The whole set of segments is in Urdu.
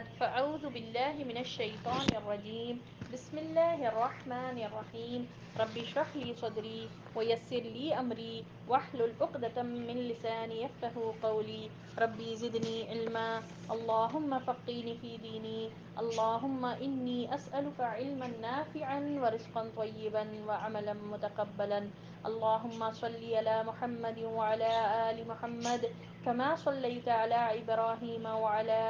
بعد فأعوذ بالله من الشيطان الرجيم بسم الله الرحمن الرحيم رب اشرح لي صدري ويسر لي أمري واحلل عقدة من لساني يفقهوا قولي ربي زدني علما اللهم فقهني في ديني اللهم إني أسألك علما نافعا ورزقا طيبا وعملا متقبلا اللهم صل على محمد وعلى آل محمد كما صليت على إبراهيم وعلى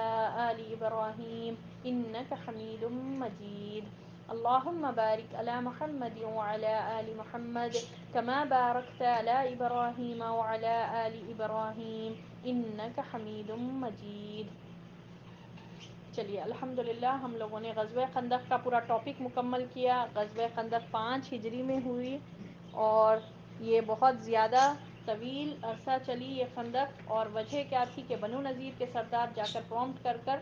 آل إبراهيم إنك حميد مجيد اللهم بارك على محمد وعلى آل محمد كما باركت على إبراهيم وعلى آل إبراهيم إنك حميد مجيد. چلیے الحمدللہ ہم لوگوں نے غزوہ خندق کا پورا ٹاپک مکمل کیا. غزوہ خندق 5 ہجری میں ہوئی اور یہ بہت زیادہ طویل عرصہ چلی یہ خندق. اور وجہ کیا تھی کہ بنو نذیر کے سردار جا کر پرومپٹ کر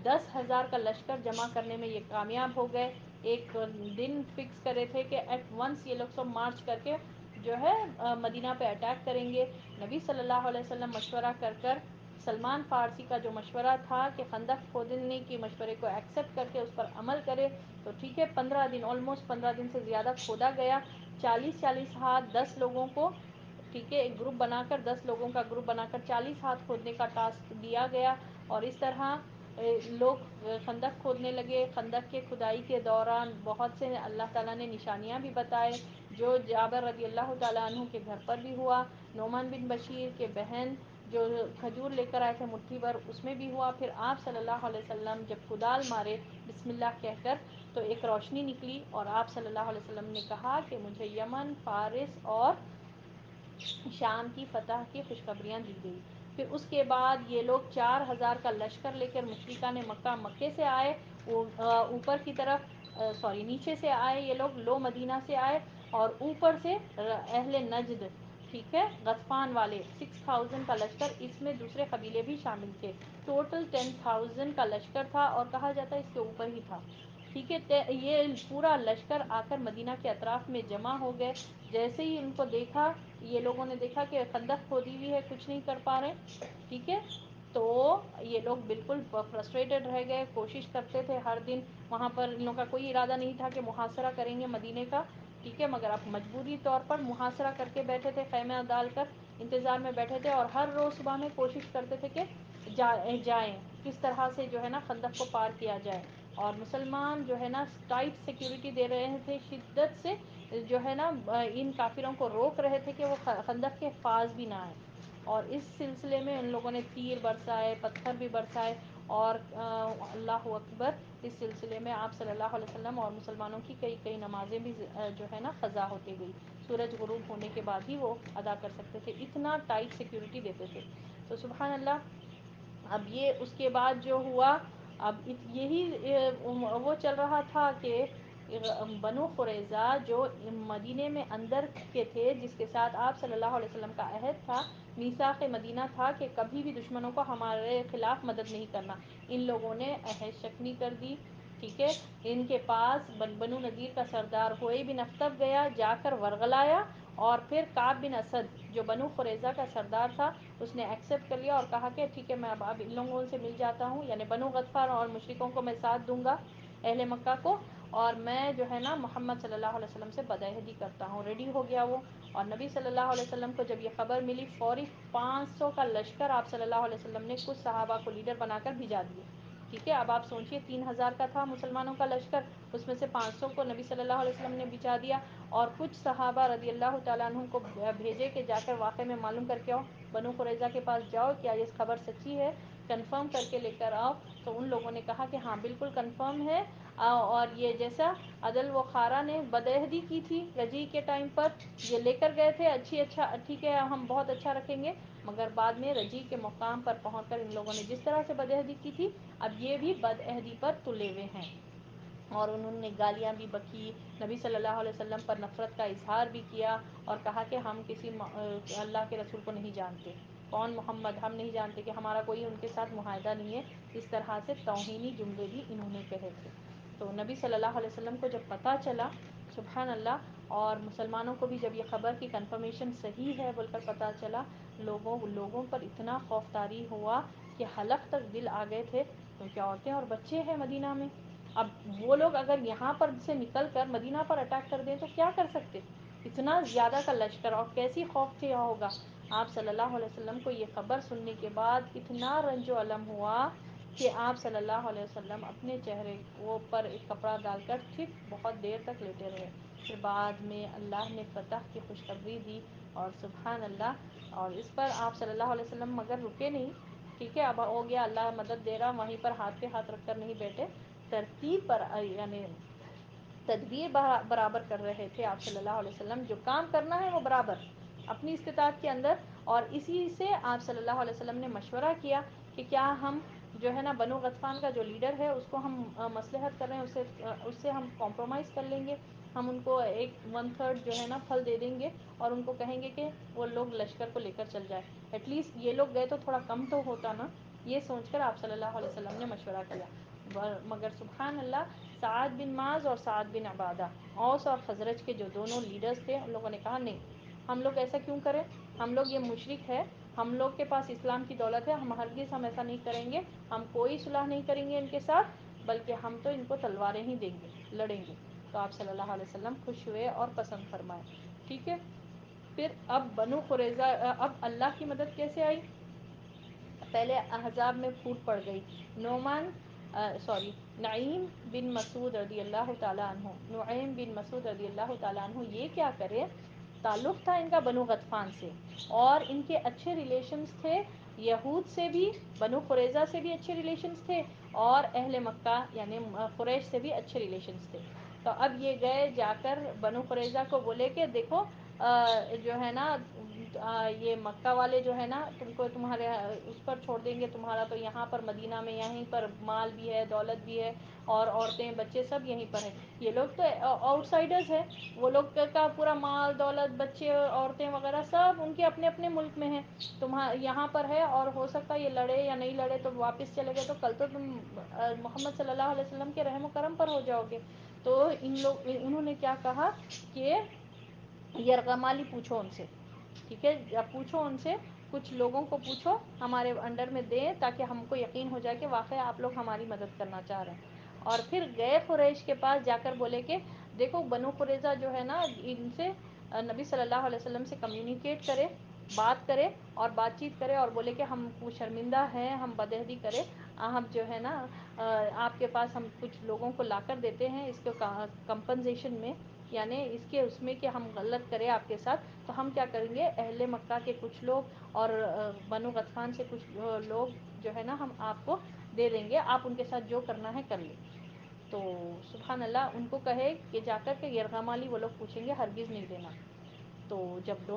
10,000 کا لشکر جمع کرنے میں یہ کامیاب ہو گئے. ایک دن فکس کرے تھے کہ ایٹ ونس یہ لوگ سب مارچ کر کے جو ہے مدینہ پہ اٹیک کریں گے. نبی صلی اللہ علیہ وسلم مشورہ کر سلمان فارسی کا جو مشورہ تھا کہ خندق کھودنے کے مشورے کو ایکسیپٹ کر کے اس پر عمل کرے تو ٹھیک ہے. 15 دن آلموسٹ 15 دن سے زیادہ کھودا گیا. 40 ہاتھ 10 لوگوں کو ٹھیک ہے ایک گروپ بنا کر 10 لوگوں کا گروپ بنا کر 40 ہاتھ کھودنے کا ٹاسک دیا گیا. اور اس طرح لوگ خندق کھودنے لگے. خندق کے کھدائی کے دوران بہت سے اللہ تعالیٰ نے نشانیاں بھی بتائے جو جابر رضی اللہ تعالیٰ عنہ کے گھر پر بھی ہوا. نعمان بن بشیر کے بہن جو کھجور لے کر آئے تھے مٹھی بھر اس میں بھی ہوا. پھر آپ صلی اللہ علیہ وسلم جب کدال مارے بسم اللہ کہہ کر تو ایک روشنی نکلی اور آپ صلی اللہ علیہ وسلم نے کہا کہ مجھے یمن فارس اور شام کی فتح کی خوشخبریاں دی گئی. پھر اس کے بعد یہ لوگ 4,000 کا لشکر لے کر مشرکان مکے سے آئے اوپر کی طرف نیچے سے آئے. یہ لوگ لو مدینہ سے آئے اور اوپر سے اہل نجد ٹھیک ہے غطفان والے 6,000 کا لشکر. اس میں دوسرے قبیلے بھی شامل تھے. ٹوٹل 10,000 کا لشکر تھا اور کہا جاتا ہے اس کے اوپر ہی تھا ٹھیک ہے. یہ پورا لشکر آ کر مدینہ کے اطراف میں جمع ہو گئے. جیسے ہی ان کو دیکھا یہ لوگوں نے دیکھا کہ خندق کھودی ہوئی ہے کچھ نہیں کر پا رہے ٹھیک ہے. تو یہ لوگ بالکل فرسٹریٹڈ رہ گئے. کوشش کرتے تھے ہر دن وہاں پر ان لوگوں کا کوئی ارادہ نہیں تھا کہ محاصرہ کریں گے مدینے کا ٹھیک ہے. مگر اب مجبوری طور پر محاصرہ کر کے بیٹھے تھے خیمہ ڈال کر انتظار میں بیٹھے تھے. اور ہر روز صبح میں کوشش کرتے تھے کہ جائیں کس طرح سے جو ہے نا خندق کو پار کیا جائے. اور مسلمان جو ہے نا ٹائٹ سیکیورٹی دے رہے تھے شدت سے جو ہے نا ان کافروں کو روک رہے تھے کہ وہ خندق کے پاس بھی نہ آئے. اور اس سلسلے میں ان لوگوں نے تیر برسائے پتھر بھی برسائے اور اللہ اکبر اس سلسلے میں آپ صلی اللہ علیہ وسلم اور مسلمانوں کی کئی نمازیں بھی جو ہے نا قضا ہوتی گئی. سورج غروب ہونے کے بعد ہی وہ ادا کر سکتے تھے. اتنا ٹائٹ سیکیورٹی دیتے تھے. تو سبحان اللہ. اب یہ اس کے بعد جو ہوا اب یہی وہ چل رہا تھا کہ بنو قریظہ جو مدینے میں اندر کے تھے جس کے ساتھ آپ صلی اللہ علیہ وسلم کا عہد تھا میثاق مدینہ تھا کہ کبھی بھی دشمنوں کو ہمارے خلاف مدد نہیں کرنا. ان لوگوں نے عہد شکنی کر دی ٹھیک ہے. ان کے پاس بنو نذیر کا سردار ہوئے بن اخطب گیا جا کر ورغلایا اور پھر کعب بن اسد جو بنو قریظہ کا سردار تھا اس نے ایکسیپٹ کر لیا اور کہا کہ ٹھیک ہے میں اب ان لوگوں سے مل جاتا ہوں یعنی بنو غطفان اور مشرکوں کو میں ساتھ دوں گا اہل مکہ کو اور میں جو ہے نا محمد صلی اللہ علیہ وسلم سے بدعہدی کرتا ہوں. ریڈی ہو گیا وہ. اور نبی صلی اللہ علیہ وسلم کو جب یہ خبر ملی فوری 500 کا لشکر آپ صلی اللہ علیہ وسلم نے کچھ صحابہ کو لیڈر بنا کر بھیجا دیے ٹھیک ہے. اب آپ سوچئے 3,000 کا تھا مسلمانوں کا لشکر اس میں سے 500 کو نبی صلی اللہ علیہ وسلم نے بھیجا دیا اور کچھ صحابہ رضی اللہ تعالیٰ عنہ کو بھیجے کہ جا کر واقعے میں معلوم کر کے آؤ بنو قریظہ کے پاس جاؤ کیا یہ خبر سچی ہے کنفرم کر کے لے کر آؤ. تو ان لوگوں نے کہا کہ ہاں بالکل کنفرم ہے اور یہ جیسا عدل و خارا نے بدعہدی کی تھی رجیع کے ٹائم پر یہ لے کر گئے تھے اچھا ٹھیک ہے ہم بہت اچھا رکھیں گے مگر بعد میں رجیع کے مقام پر پہنچ کر ان لوگوں نے جس طرح سے بدعہدی کی تھی اب یہ بھی بدعہدی پر تلے ہوئے ہیں. اور انہوں نے گالیاں بھی بکی نبی صلی اللہ علیہ وسلم پر نفرت کا اظہار بھی کیا اور کہا کہ ہم کسی اللہ کے رسول کو نہیں جانتے کون محمد ہم نہیں جانتے کہ ہمارا کوئی ان کے ساتھ معاہدہ نہیں ہے. اس طرح سے توہینی جملے بھی انہوں نے کہے تھے. تو نبی صلی اللہ علیہ وسلم کو جب پتہ چلا سبحان اللہ اور مسلمانوں کو بھی جب یہ خبر کی کنفرمیشن صحیح ہے بول کر پتہ چلا لوگوں پر اتنا خوف طاری ہوا کہ حلق تک دل آ گئے تھے کیونکہ عورتیں اور بچے ہیں مدینہ میں. اب وہ لوگ اگر یہاں پر سے نکل کر مدینہ پر اٹیک کر دیں تو کیا کر سکتے؟ اتنا زیادہ کا لشکر، اور کیسی خوف کیا ہوگا. آپ صلی اللہ علیہ وسلم کو یہ خبر سننے کے بعد اتنا رنج و الم ہوا کہ آپ صلی اللہ علیہ وسلم اپنے چہرے پر ایک کپڑا ڈال کر ٹھیک بہت دیر تک لیٹے رہے. پھر بعد میں اللہ نے فتح کی خوشخبری دی، اور سبحان اللہ. اور اس پر آپ صلی اللہ علیہ وسلم مگر رکے نہیں. ٹھیک ہے، اب ہو گیا اللہ مدد دے رہا، وہیں پر ہاتھ پہ ہاتھ رکھ کر نہیں بیٹھے، ترتیب پر یعنی تدبیر برابر کر رہے تھے آپ صلی اللہ علیہ وسلم. جو کام کرنا ہے وہ برابر اپنی استطاعت کے اندر. اور اسی سے آپ صلی اللہ علیہ وسلم نے مشورہ کیا کہ کیا ہم جو ہے نا بنو غطفان کا جو لیڈر ہے اس کو ہم مصلحت کر رہے ہیں، اس سے ہم کمپرومائز کر لیں گے، ہم ان کو 1/3 جو ہے نا پھل دے دیں گے، اور ان کو کہیں گے کہ وہ لوگ لشکر کو لے کر چل جائے، ایٹ لیسٹ یہ لوگ گئے تو تھوڑا کم تو ہوتا نا. یہ سوچ کر آپ صلی اللہ علیہ وسلم نے مشورہ کیا. مگر سبحان اللہ، سعد بن معاذ اور سعد بن عبادہ، اوس اور خزرج کے جو دونوں لیڈرز تھے، ان لوگوں نے کہا نہیں، ہم لوگ ایسا کیوں کریں، ہم لوگ یہ مشرک ہے، ہم لوگ کے پاس اسلام کی دولت ہے، ہرگز ہم ایسا نہیں کریں گے، ہم کوئی صلح نہیں کریں گے ان کے ساتھ، بلکہ ہم تو ان کو تلواریں ہی دیں گے، لڑیں گے. تو آپ صلی اللہ علیہ وسلم خوش ہوئے اور پسند فرمائے. ٹھیک ہے. پھر اب بنو قریظہ، اب اللہ کی مدد کیسے آئی؟ پہلے احزاب میں پھوٹ پڑ گئی. نعیم بن مسعود رضی اللہ تعالیٰ عنہ، نعیم بن مسعود رضی اللہ تعالیٰ عنہ یہ کیا کرے، تعلق تھا ان کا بنو غطفان سے، اور ان کے اچھے ریلیشنز تھے یہود سے بھی، بنو قریظہ سے بھی اچھے ریلیشنز تھے، اور اہل مکہ یعنی قریش سے بھی اچھے ریلیشنز تھے. تو اب یہ گئے جا کر بنو قریظہ کو بولے کہ دیکھو جو ہے نا یہ مکہ والے جو ہے نا تم کو تمہارے اس پر چھوڑ دیں گے، تمہارا تو یہاں پر مدینہ میں یہیں پر مال بھی ہے، دولت بھی ہے، اور عورتیں بچے سب یہیں پر ہیں. یہ لوگ تو آؤٹ سائڈرز ہیں، وہ لوگ کا پورا مال دولت بچے عورتیں وغیرہ سب ان کے اپنے اپنے ملک میں ہیں، یہاں پر ہے، اور ہو سکتا ہے یہ لڑے یا نہیں لڑے تو واپس چلے گئے تو کل تو تم محمد صلی اللہ علیہ وسلم کے رحم و کرم پر ہو جاؤ گے. تو انہوں نے کیا کہا کہ یرغمالی پوچھو ان سے. ٹھیک ہے، اب پوچھو ان سے، کچھ لوگوں کو پوچھو ہمارے انڈر میں دیں تاکہ ہم کو یقین ہو جائے کہ واقعی آپ لوگ ہماری مدد کرنا چاہ رہے ہیں. اور پھر گئے قریش کے پاس جا کر بولے کہ دیکھو بنو قریظہ جو ہے نا ان سے نبی صلی اللہ علیہ وسلم سے کمیونیکیٹ کرے، بات کرے اور بات چیت کرے، اور بولے کہ ہم شرمندہ ہیں، ہم بدعہدی کرے، ہم جو ہے نا آپ کے پاس ہم کچھ لوگوں کو لا کر دیتے ہیں اس کے کمپنزیشن میں، یعنی اس کے اس میں کہ ہم غلط کریں آپ کے ساتھ، تو ہم کیا کریں گے، اہل مکہ کے کچھ لوگ اور بنو غطفان سے کچھ لوگ جو ہے نا ہم آپ کو دے دیں گے، آپ ان کے ساتھ جو کرنا ہے کر لیں. تو سبحان اللہ، ان کو کہے کہ جا کر کے یرغمالی وہ لوگ پوچھیں گے، ہرگز نہیں دینا. تو جب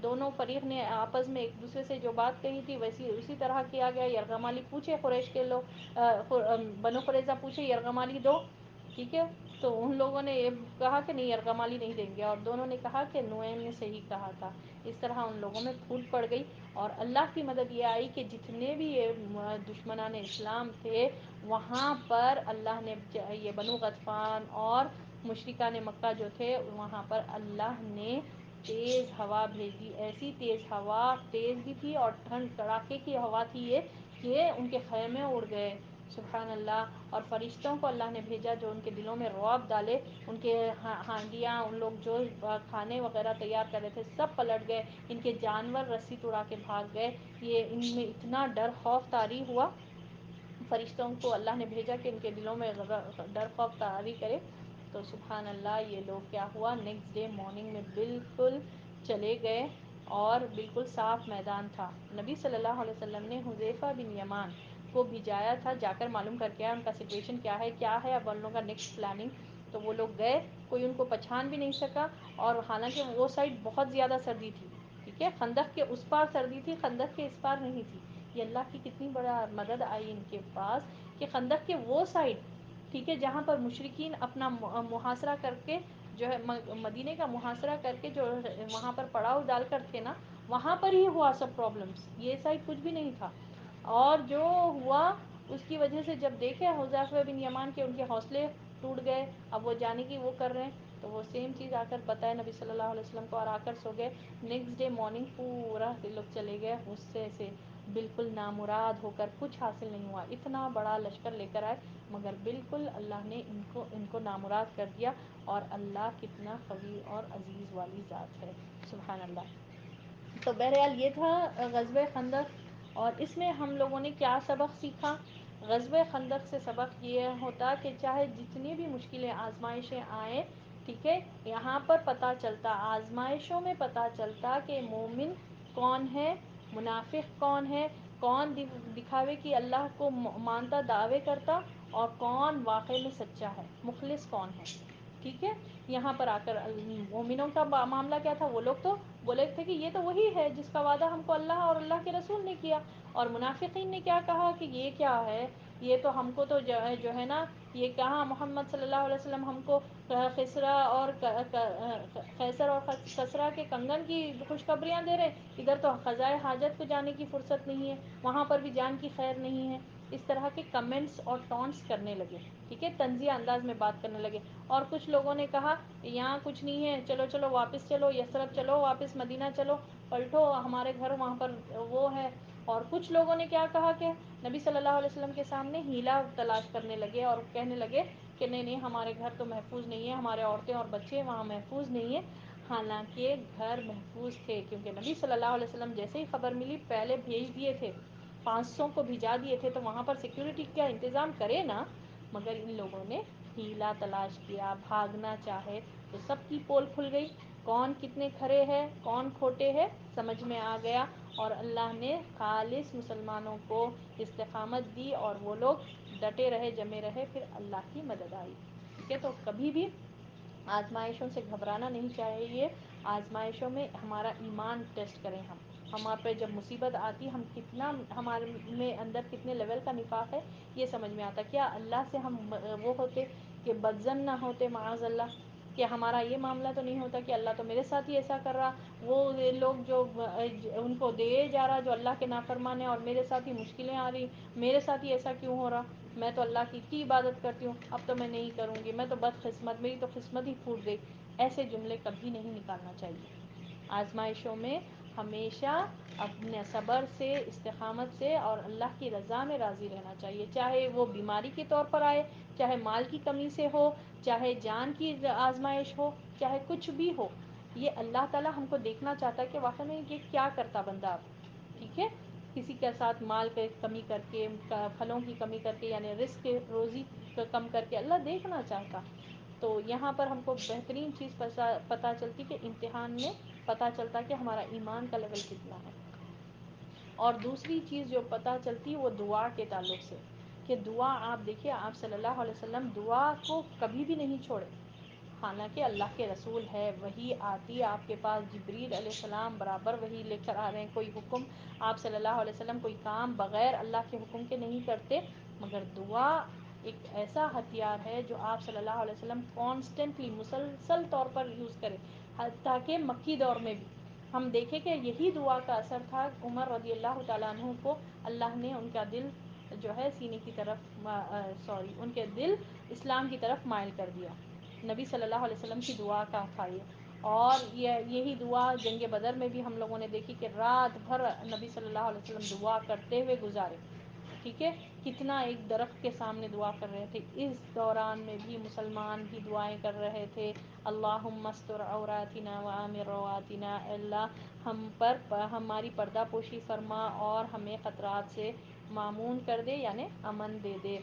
دونوں فریق نے آپس میں ایک دوسرے سے جو بات کہی تھی ویسی اسی طرح کیا گیا. یرغمالی پوچھے قریش کے لوگ، بنو قریظہ پوچھے یرغمالی دو. ٹھیک ہے، تو ان لوگوں نے یہ کہا کہ نہیں یرغمالی نہیں دیں گے، اور دونوں نے کہا کہ نعیم نے صحیح کہا تھا. اس طرح ان لوگوں میں پھوٹ پڑ گئی، اور اللہ کی مدد یہ آئی کہ جتنے بھی یہ دشمنان اسلام تھے وہاں پر اللہ نے یہ بنو غطفان اور مشرکان مکہ جو تھے وہاں پر اللہ نے تیز ہوا بھیجی. ایسی تیز ہوا، تیز بھی تھی اور ٹھنڈ کڑاکے کی ہوا تھی یہ کہ ان کے خیمے اڑ گئے. سبحان اللہ. اور فرشتوں کو اللہ نے بھیجا جو ان کے دلوں میں رعب ڈالے. ان کے ہانڈیاں، ان لوگ جو کھانے وغیرہ تیار کر رہے تھے سب پلٹ گئے، ان کے جانور رسی توڑا کے بھاگ گئے. یہ ان میں اتنا ڈر خوف طاری ہوا، فرشتوں کو اللہ نے بھیجا کہ ان کے دلوں میں ڈر خوف طاری کرے. تو سبحان اللہ، یہ لوگ کیا ہوا، نیکسٹ ڈے مارننگ میں بالکل چلے گئے، اور بالکل صاف میدان تھا. نبی صلی اللہ علیہ وسلم نے حذیفہ بن یمان کو بھیجایا تھا جا کر معلوم کر کے ان کا سچویشن کیا ہے اب ان لوگوں کا نیکسٹ پلاننگ. تو وہ لوگ گئے، کوئی ان کو پہچان بھی نہیں سکا، اور حالانکہ وہ سائڈ بہت زیادہ سردی تھی. ٹھیک ہے، خندق کے اس پار سردی تھی، خندق کے اس پار نہیں تھی. یہ اللہ کی کتنی بڑا مدد آئی ان کے پاس کہ خندق کے وہ سائڈ، ٹھیک ہے، جہاں پر مشرکین اپنا محاصرہ کر کے جو ہے مدینے کا محاصرہ کر کے جو وہاں پر پڑاؤ ڈال کر تھے نا، وہاں پر ہی ہوا سب پرابلمس. یہ سائڈ کچھ بھی نہیں تھا. اور جو ہوا اس کی وجہ سے جب دیکھے حذیفہ بن یمان کے ان کے حوصلے ٹوٹ گئے، اب وہ جانے کی وہ کر رہے ہیں، تو وہ سیم چیز آ کر بتائے نبی صلی اللہ علیہ وسلم کو، اور آ کر سو گئے. نیکسٹ ڈے مارننگ پورا لوگ چلے گئے غصے سے، بالکل نامراد ہو کر کچھ حاصل نہیں ہوا، اتنا بڑا لشکر لے کر آئے مگر بالکل اللہ نے ان کو نامراد کر دیا، اور اللہ کتنا قوی اور عزیز والی ذات ہے، سبحان اللہ۔ تو بہرحال یہ تھا غزوہ خندق، اور اس میں ہم لوگوں نے کیا سبق سیکھا؟ غزوہ خندق سے سبق یہ ہوتا کہ چاہے جتنی بھی مشکلیں آزمائشیں آئیں، ٹھیک ہے، یہاں پر پتہ چلتا، آزمائشوں میں پتہ چلتا کہ مومن کون ہے، منافق کون ہے، کون دکھاوے کی اللہ کو مانتا دعوے کرتا، اور کون واقعے میں سچا ہے، مخلص کون ہے، ٹھیک ہے۔ یہاں پر آ کر مومنوں کا معاملہ کیا تھا؟ وہ لوگ تو بولے تھے کہ یہ تو وہی ہے جس کا وعدہ ہم کو اللہ اور اللہ کے رسول نے کیا، اور منافقین نے کیا کہا کہ یہ کیا ہے، یہ تو ہم کو تو جو ہے نا، یہ کہاں محمد صلی اللہ علیہ وسلم ہم کو خسرا اور خیسر اور کسرا کے کنگن کی خوشخبریاں دے رہے، ادھر تو قضائے حاجت کو جانے کی فرصت نہیں ہے، وہاں پر بھی جان کی خیر نہیں ہے۔ اس طرح کے کمنٹس اور ٹونٹس کرنے لگے، ٹھیک ہے، طنزیہ انداز میں بات کرنے لگے۔ اور کچھ لوگوں نے کہا یہاں کچھ نہیں ہے، چلو چلو واپس چلو، یثرب چلو، واپس مدینہ چلو، پلٹو، ہمارے گھر وہاں پر وہ ہے۔ اور کچھ لوگوں نے کیا کہا کہ نبی صلی اللہ علیہ وسلم کے سامنے ہیلا تلاش کرنے لگے، اور کہنے لگے کہ نہیں نہیں، ہمارے گھر تو محفوظ نہیں ہے، ہمارے عورتیں اور بچے وہاں محفوظ نہیں ہیں۔ حالانکہ گھر محفوظ تھے، کیونکہ نبی صلی اللہ علیہ وسلم جیسے ہی خبر ملی پہلے بھیج دیے تھے، 500 کو بھیجا دیے تھے، تو وہاں پر سیکیورٹی کا انتظام کرے نا، مگر ان لوگوں نے ہیلا تلاش کیا، بھاگنا چاہے، تو سب کی پول کھل گئی، کون کتنے کھرے ہیں کون کھوٹے ہیں سمجھ میں آ گیا، اور اللہ نے خالص مسلمانوں کو استقامت دی، اور وہ لوگ ڈٹے رہے، جمے رہے، پھر اللہ کی مدد آئی، ٹھیک ہے۔ تو کبھی بھی آزمائشوں سے گھبرانا نہیں چاہیے، آزمائشوں میں ہمارا ایمان ٹیسٹ کریں، ہمارے پہ جب مصیبت آتی، ہم کتنا، ہمارے میں اندر کتنے لیول کا نفاق ہے، یہ سمجھ میں آتا۔ کیا اللہ سے ہم وہ ہوتے کہ بدظن نہ ہوتے، معاذ اللہ، کہ ہمارا یہ معاملہ تو نہیں ہوتا کہ اللہ تو میرے ساتھ ہی ایسا کر رہا، وہ لوگ جو ان کو دے جا رہا جو اللہ کے نافرمان ہیں، اور میرے ساتھ ہی مشکلیں آ رہی، میرے ساتھ ہی ایسا کیوں ہو رہا، میں تو اللہ کی اتنی عبادت کرتی ہوں، اب تو میں نہیں کروں گی، میں تو بدقسمت، میری تو قسمت ہی پھوٹ گئی۔ ایسے جملے کبھی نہیں نکالنا چاہیے۔ آزمائشوں میں ہمیشہ اپنے صبر سے، استقامت سے، اور اللہ کی رضا میں راضی رہنا چاہیے، چاہے وہ بیماری کے طور پر آئے، چاہے مال کی کمی سے ہو، چاہے جان کی آزمائش ہو، چاہے کچھ بھی ہو، یہ اللہ تعالیٰ ہم کو دیکھنا چاہتا ہے کہ واقعی میں یہ کیا کرتا بندہ اب، ٹھیک ہے۔ کسی کے ساتھ مال کی کمی کر کے، پھلوں کی کمی کر کے، یعنی رزق روزی کم کر کے اللہ دیکھنا چاہتا۔ تو یہاں پر ہم کو بہترین چیز پتہ چلتی کہ امتحان میں پتہ چلتا کہ ہمارا ایمان کا لیول کتنا ہے۔ اور دوسری چیز جو پتہ چلتی وہ دعا کے تعلق سے، کہ دعا، آپ دیکھیے آپ صلی اللہ علیہ وسلم دعا کو کبھی بھی نہیں چھوڑے، حالانکہ اللہ کے رسول ہے، وحی آتی آپ کے پاس، جبریل علیہ السلام برابر وحی لے کر آ رہے ہیں، کوئی حکم آپ صلی اللہ علیہ وسلم کوئی کام بغیر اللہ کے حکم کے نہیں کرتے، مگر دعا ایک ایسا ہتھیار ہے جو آپ صلی اللہ علیہ وسلم کانسٹنٹلی، مسلسل طور پر یوز کرے، تاکہ مکی دور میں بھی ہم دیکھیں کہ یہی دعا کا اثر تھا، عمر رضی اللہ تعالیٰ عنہ کو اللہ نے ان کا دل جو ہے سینے کی طرف، ان کے دل اسلام کی طرف مائل کر دیا، نبی صلی اللہ علیہ وسلم کی دعا کا تھا یہ۔ اور یہی دعا جنگ بدر میں بھی ہم لوگوں نے دیکھی کہ رات بھر نبی صلی اللہ علیہ وسلم دعا کرتے ہوئے گزارے، ٹھیک ہے، کتنا ایک درخت کے سامنے دعا کر رہے تھے، اس دوران میں بھی مسلمان بھی دعائیں کر رہے تھے، اللہم استر عوراتنا وآمن رواتنا، اللہ ہم پر ہماری پردہ پوشی فرما، اور ہمیں خطرات سے معمون کر دے، یعنی امن دے دے۔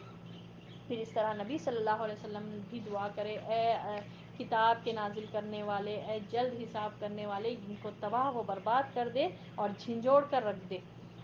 پھر اس طرح نبی صلی اللہ علیہ وسلم بھی دعا کرے، اے کتاب کے نازل کرنے والے، اے جلد حساب کرنے والے، ان کو تباہ و برباد کر دے اور جھنجھوڑ کر رکھ دے،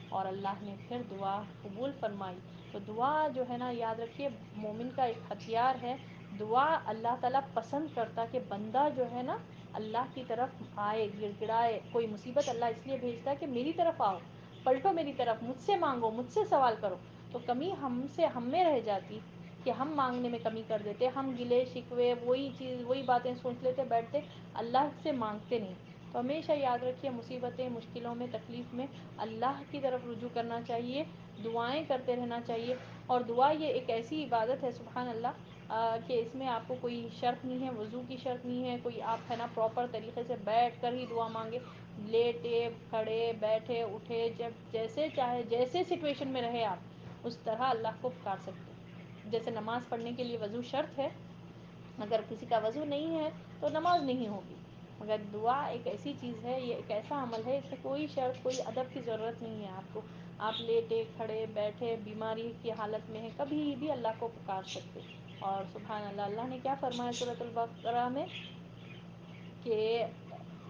اور اللہ نے پھر دعا قبول فرمائی۔ تو دعا جو ہے نا، یاد رکھیے مومن کا ایک ہتھیار ہے، دعا اللہ تعالیٰ پسند کرتا کہ بندہ جو ہے نا اللہ کی طرف آئے، گڑ گڑائے، کوئی مصیبت اللہ اس لیے بھیجتا ہے کہ میری طرف آؤ، پلٹو میری طرف، مجھ سے مانگو، مجھ سے سوال کرو۔ تو کمی ہم میں رہ جاتی کہ ہم مانگنے میں کمی کر دیتے، ہم گلے شکوے وہی چیز وہی باتیں سوچ لیتے بیٹھتے، اللہ سے مانگتے نہیں۔ تو ہمیشہ یاد رکھیے مصیبتیں، مشکلوں میں، تکلیف میں اللہ کی طرف رجوع کرنا چاہیے، دعائیں کرتے رہنا چاہیے۔ اور دعا یہ ایک ایسی عبادت ہے، سبحان اللہ، کہ اس میں آپ کو کوئی شرط نہیں ہے، وضو کی شرط نہیں ہے، کوئی آپ ہے نا پراپر طریقے سے بیٹھ کر ہی دعا مانگے، لیٹے کھڑے بیٹھے اٹھے جب جیسے چاہے جیسے سچویشن میں رہے آپ اس طرح اللہ کو پکار سکتے ہیں. جیسے نماز پڑھنے کے لیے وضو شرط ہے، اگر کسی کا وضو نہیں ہے تو نماز نہیں ہوگی. مگر دعا ایک ایسی چیز ہے، یہ ایک ایسا عمل ہے، اس میں کوئی شرط کوئی ادب کی ضرورت نہیں ہے آپ کو. آپ لیٹے کھڑے بیٹھے بیماری کی حالت میں ہیں کبھی بھی اللہ کو پکار سکتے. اور سبحان اللہ، اللہ نے کیا فرمایا سورۃ البقرہ میں کہ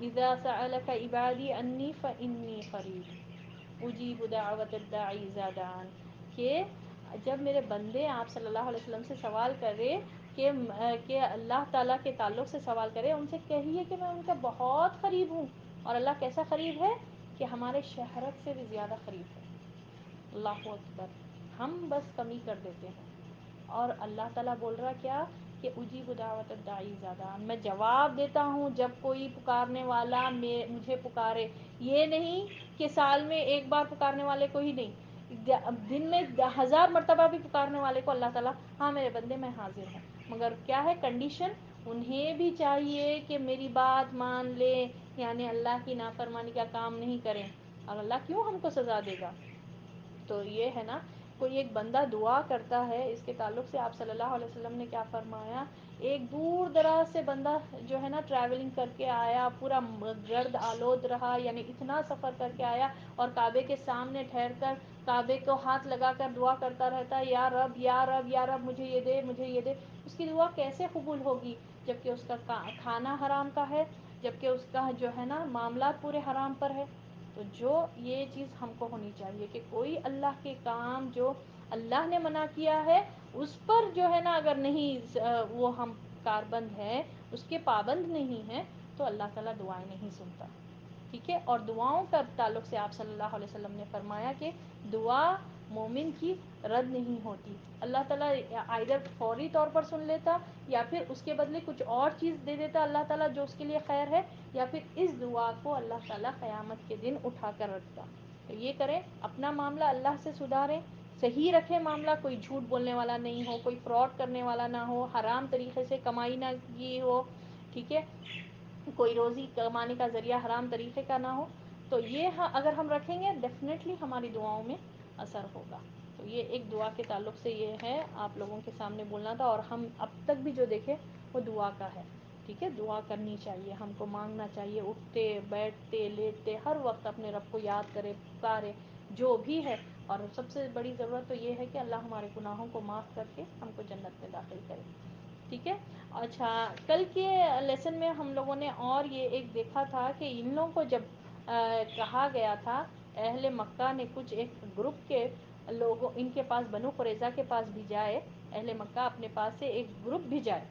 اذا سألك عبادی انی فانی قریب اجیب دعوت الداعی اذا دعان، کہ جب میرے بندے آپ صلی اللہ علیہ وسلم سے سوال کرے کہ اللہ تعالیٰ کے تعلق سے سوال کرے، ان سے کہیے کہ میں ان کا بہت قریب ہوں. اور اللہ کیسا قریب ہے کہ ہمارے شہرت سے بھی زیادہ قریب ہے. اللہ اکبر. ہم بس کمی کر دیتے ہیں. اور اللہ تعالیٰ بول رہا کیا کہ اجیب دعوت الداعی اذا دعان، میں جواب دیتا ہوں جب کوئی پکارنے والا مجھے پکارے. یہ نہیں کہ سال میں ایک بار پکارنے والے کو ہی نہیں، دن میں 1000 مرتبہ بھی پکارنے والے کو اللہ تعالیٰ ہاں میرے بندے میں حاضر ہوں. مگر کیا ہے کنڈیشن؟ انہیں بھی چاہیے کہ میری بات مان لے، یعنی اللہ کی نافرمانی کا کام نہیں کریں. اور اللہ کیوں ہم کو سزا دے گا؟ تو یہ ہے نا، کوئی ایک بندہ دعا کرتا ہے، اس کے تعلق سے آپ صلی اللہ علیہ وسلم نے کیا فرمایا، ایک دور دراز سے بندہ جو ہے نا ٹریولنگ کر کے آیا، پورا گرد آلود رہا، یعنی اتنا سفر کر کے آیا اور کعبے کے سامنے ٹھہر کر کعبے کو ہاتھ لگا کر دعا کرتا رہتا ہے، یا رب یا رب یا رب مجھے یہ دے مجھے یہ دے. اس کی دعا کیسے قبول ہوگی جبکہ اس کا کھانا حرام کا ہے، جبکہ اس کا جو ہے نا معاملات پورے حرام پر ہے. تو جو یہ چیز ہم کو ہونی چاہیے کہ کوئی اللہ کے کام جو اللہ نے منع کیا ہے اس پر جو ہے نا اگر نہیں وہ ہم کاربند ہے، اس کے پابند نہیں ہے، تو اللہ تعالیٰ دعائیں نہیں سنتا. ٹھیک ہے. اور دعاؤں کا تعلق سے آپ صلی اللہ علیہ وسلم نے فرمایا کہ دعا مومن کی رد نہیں ہوتی. اللہ تعالیٰ آئدر فوری طور پر سن لیتا یا پھر اس کے بدلے کچھ اور چیز دے دیتا اللہ تعالیٰ جو اس کے لیے خیر ہے، یا پھر اس دعا کو اللہ تعالیٰ قیامت کے دن اٹھا کر رکھتا. تو یہ کریں، اپنا معاملہ اللہ سے سدھاریں، صحیح رکھے معاملہ، کوئی جھوٹ بولنے والا نہیں ہو، کوئی فراڈ کرنے والا نہ ہو، حرام طریقے سے کمائی نہ کی ہو. ٹھیک ہے. کوئی روزی کمانے کا ذریعہ حرام طریقے کا نہ ہو. تو یہ اگر ہم رکھیں گے ڈیفینیٹلی ہماری دعاؤں میں اثر ہوگا. تو یہ ایک دعا کے تعلق سے یہ ہے آپ لوگوں کے سامنے بولنا تھا. اور ہم اب تک بھی جو دیکھیں وہ دعا کا ہے. ٹھیک ہے. دعا کرنی چاہیے، ہم کو مانگنا چاہیے، اٹھتے بیٹھتے لیٹتے ہر وقت اپنے رب کو یاد کرے، پکارے جو بھی ہے. اور سب سے بڑی ضرورت تو یہ ہے کہ اللہ ہمارے گناہوں کو معاف کر کے ہم کو جنت میں داخل کرے. ٹھیک ہے. اچھا، کل کے لیسن میں ہم لوگوں نے اور یہ ایک دیکھا تھا کہ ان لوگوں کو جب کہا گیا تھا، اہل مکہ نے کچھ ایک گروپ کے لوگوں ان کے پاس بنو قریظہ کے پاس بھی جائے، اہل مکہ اپنے پاس سے ایک گروپ بھی جائے